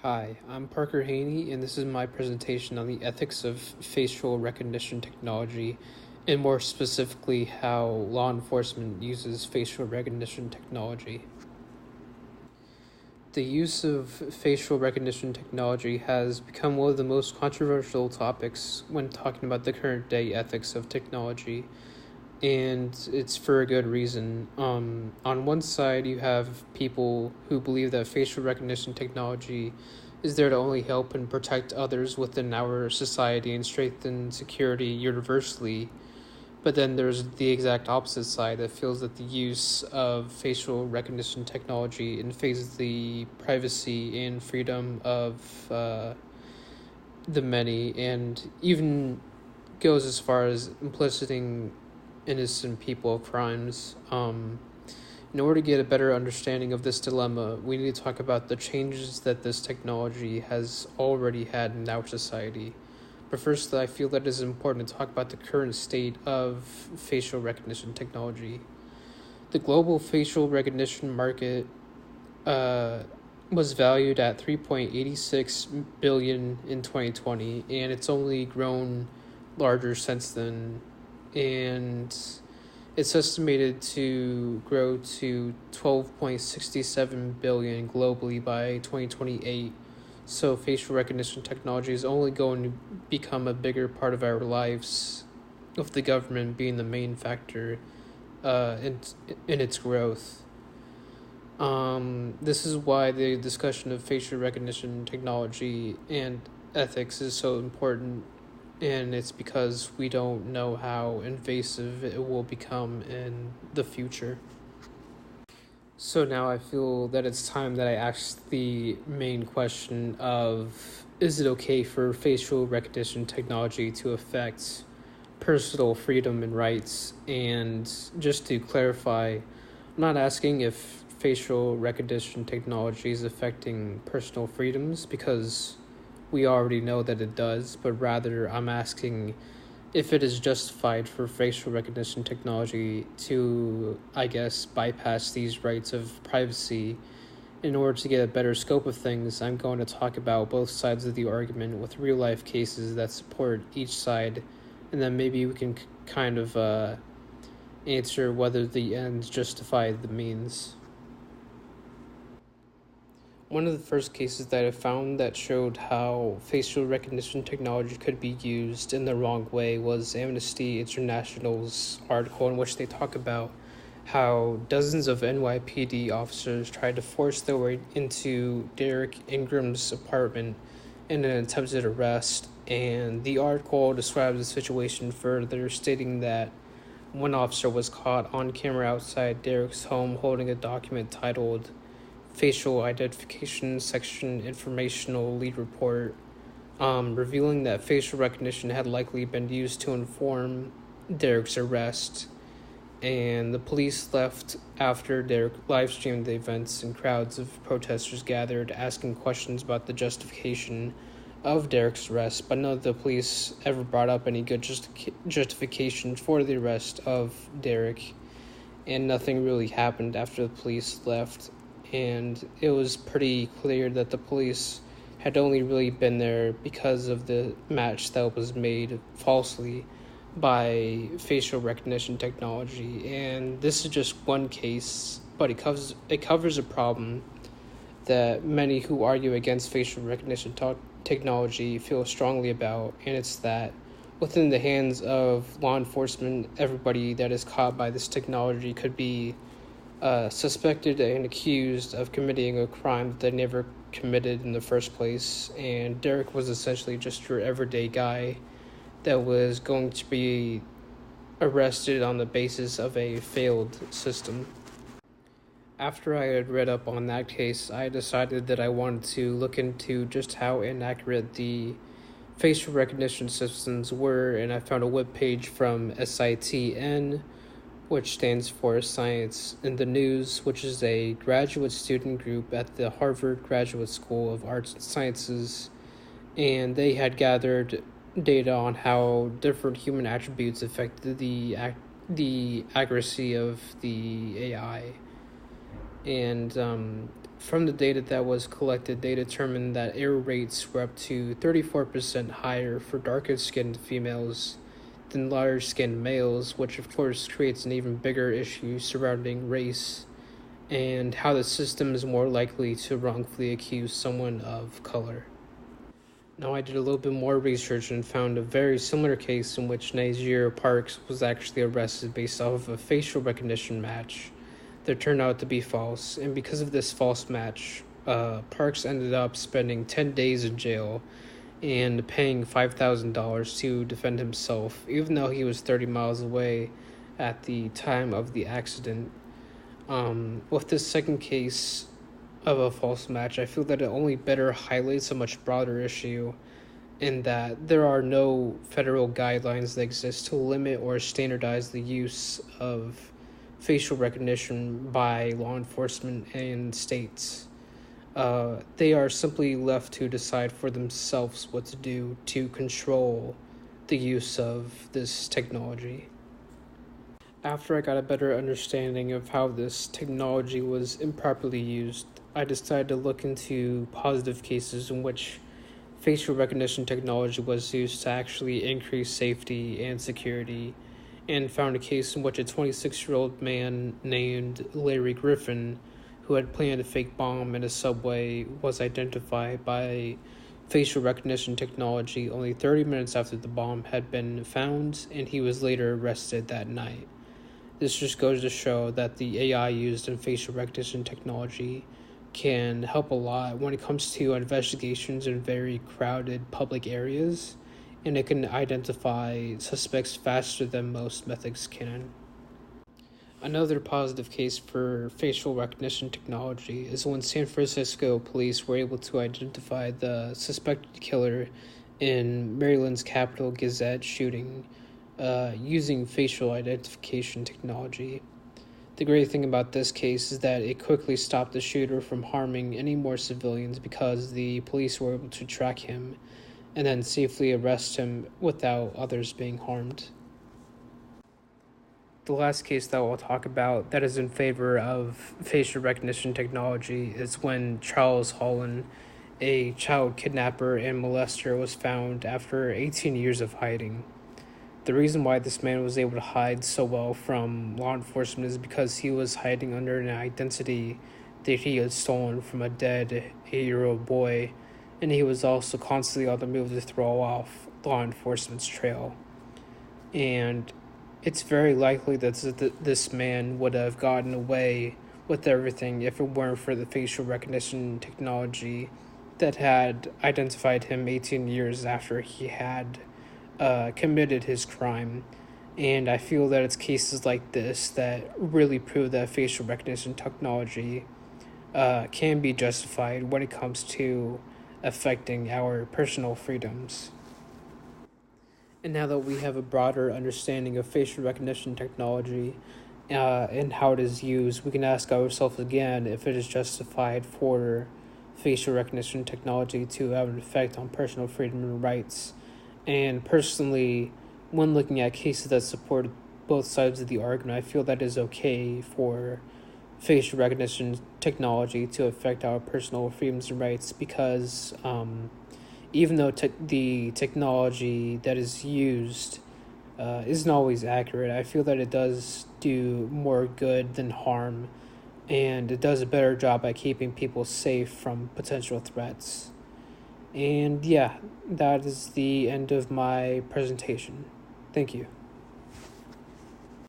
Hi, I'm Parker Haney, and this is my presentation on the ethics of facial recognition technology, and more specifically, how law enforcement uses facial recognition technology. The use of facial recognition technology has become one of the most controversial topics when talking about the current day ethics of technology, and it's for a good reason. On one side, you have people who believe that facial recognition technology is there to only help and protect others within our society and strengthen security universally. But then there's the exact opposite side that feels that the use of facial recognition technology invades the privacy and freedom of the many, and even goes as far as implicating innocent people of crimes. In order to get a better understanding of this dilemma, we need to talk about the changes that this technology has already had in our society. But first, I feel that it is important to talk about the current state of facial recognition technology. The global facial recognition market uh, was valued at 3.86 billion in 2020, and it's only grown larger since then. And it's estimated to grow to 12.67 billion globally by 2028. So facial recognition technology is only going to become a bigger part of our lives, with the government being the main factor in its growth. This is why the discussion of facial recognition technology and ethics is so important, and it's because we don't know how invasive it will become in the future. So now I feel that it's time that I ask the main question of, is it okay for facial recognition technology to affect personal freedom and rights? And just to clarify, I'm not asking if facial recognition technology is affecting personal freedoms, because we already know that it does, but rather I'm asking if it is justified for facial recognition technology to, I guess, bypass these rights of privacy. In order to get a better scope of things, I'm going to talk about both sides of the argument with real life cases that support each side, and then maybe we can kind of answer whether the ends justify the means. One of the first cases that I found that showed how facial recognition technology could be used in the wrong way was Amnesty International's article, in which they talk about how dozens of NYPD officers tried to force their way into Derek Ingram's apartment in an attempted arrest. And the article describes the situation further, stating that one officer was caught on camera outside Derek's home holding a document titled Facial Identification Section Informational Lead Report, revealing that facial recognition had likely been used to inform Derek's arrest. And the police left after Derek live streamed the events, and crowds of protesters gathered asking questions about the justification of Derek's arrest, but none of the police ever brought up any good justification for the arrest of Derek, and nothing really happened after the police left. And it was pretty clear that the police had only really been there because of the match that was made falsely by facial recognition technology. And this is just one case, but it covers a problem that many who argue against facial recognition technology feel strongly about, and it's that within the hands of law enforcement, everybody that is caught by this technology could be suspected and accused of committing a crime that they never committed in the first place. And Derek was essentially just your everyday guy that was going to be arrested on the basis of a failed system. After I had read up on that case, I decided that I wanted to look into just how inaccurate the facial recognition systems were, and I found a webpage from SITN, which stands for Science in the News, which is a graduate student group at the Harvard Graduate School of Arts and Sciences, and they had gathered data on how different human attributes affected the accuracy of the AI. And From the data that was collected, they determined that error rates were up to 34% higher for darker skinned females than lighter skinned males, which of course creates an even bigger issue surrounding race and how the system is more likely to wrongfully accuse someone of color. Now, I did a little bit more research and found a very similar case in which Nigeria Parks was actually arrested based off of a facial recognition match that turned out to be false. And because of this false match, Parks ended up spending 10 days in jail and paying $5,000 to defend himself, even though he was 30 miles away at the time of the accident. With this second case of a false match, I feel that it only better highlights a much broader issue in that there are no federal guidelines that exist to limit or standardize the use of facial recognition by law enforcement and states. They are simply left to decide for themselves what to do to control the use of this technology. After I got a better understanding of how this technology was improperly used, I decided to look into positive cases in which facial recognition technology was used to actually increase safety and security, and found a case in which a 26-year-old man named Larry Griffin, who had planted a fake bomb in a subway, was identified by facial recognition technology only 30 minutes after the bomb had been found, and he was later arrested that night. This just goes to show that the AI used in facial recognition technology can help a lot when it comes to investigations in very crowded public areas, and it can identify suspects faster than most methods can. Another positive case for facial recognition technology is when San Francisco police were able to identify the suspected killer in Maryland's Capitol Gazette shooting using facial identification technology. The great thing about this case is that it quickly stopped the shooter from harming any more civilians because the police were able to track him and then safely arrest him without others being harmed. The last case that we'll talk about that is in favor of facial recognition technology is when Charles Holland, a child kidnapper and molester, was found after 18 years of hiding. The reason why this man was able to hide so well from law enforcement is because he was hiding under an identity that he had stolen from a dead 8-year-old boy, and he was also constantly on the move to throw off law enforcement's trail. And it's very likely that this man would have gotten away with everything if it weren't for the facial recognition technology that had identified him 18 years after he had committed his crime. And I feel that it's cases like this that really prove that facial recognition technology can be justified when it comes to affecting our personal freedoms. And now that we have a broader understanding of facial recognition technology and how it is used, we can ask ourselves again if it is justified for facial recognition technology to have an effect on personal freedom and rights. And personally, when looking at cases that support both sides of the argument, I feel that it is okay for facial recognition technology to affect our personal freedoms and rights because even though the technology that is used isn't always accurate, I feel that it does do more good than harm, and it does a better job at keeping people safe from potential threats. And yeah, that is the end of my presentation. Thank you.